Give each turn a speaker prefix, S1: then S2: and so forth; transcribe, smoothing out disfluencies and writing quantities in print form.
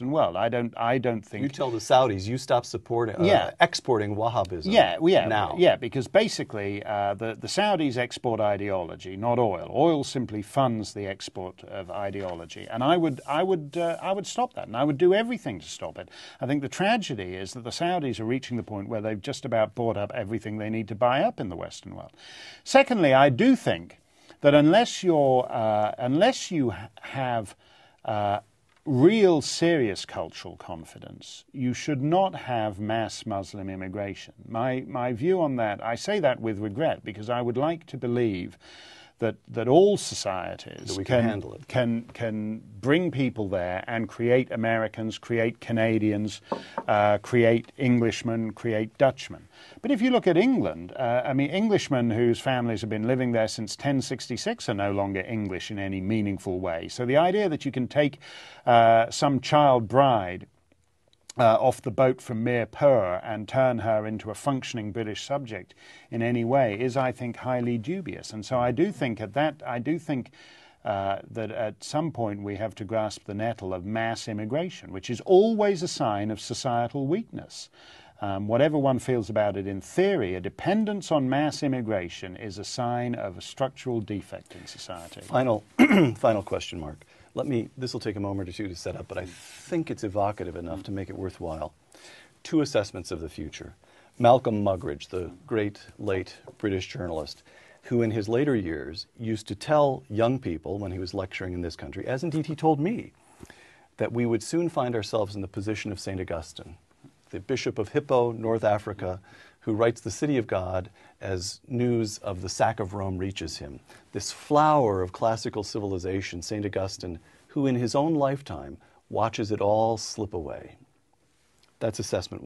S1: world. I don't think
S2: you tell the Saudis you stop supporting exporting Wahhabism.
S1: Yeah, because basically the Saudis export ideology, not oil. Oil simply funds the export of ideology, and I would stop that, and I would do everything to stop it. I think the tragedy is that the Saudis are reaching the point where they've just about bought up everything they need to buy up in the Western world. Secondly, I do think that unless you have real serious cultural confidence, you should not have mass Muslim immigration. My view on that, I say that with regret, because I would like to believe that all societies can bring people there and create Americans, create Canadians, create Englishmen, create Dutchmen. But if you look at England, I mean, Englishmen whose families have been living there since 1066 are no longer English in any meaningful way. So the idea that you can take some child bride off the boat from Mere Pur and turn her into a functioning British subject in any way is, I think, highly dubious. And so I do think that at some point we have to grasp the nettle of mass immigration, which is always a sign of societal weakness. Whatever one feels about it in theory, a dependence on mass immigration is a sign of a structural defect in society.
S2: Final question, Mark. This will take a moment or two to set up, but I think it's evocative enough to make it worthwhile. Two assessments of the future. Malcolm Muggeridge, the great late British journalist, who in his later years used to tell young people when he was lecturing in this country, as indeed he told me, that we would soon find ourselves in the position of St. Augustine, the Bishop of Hippo, North Africa, who writes The City of God as news of the sack of Rome reaches him. This flower of classical civilization, St. Augustine, who in his own lifetime watches it all slip away. That's assessment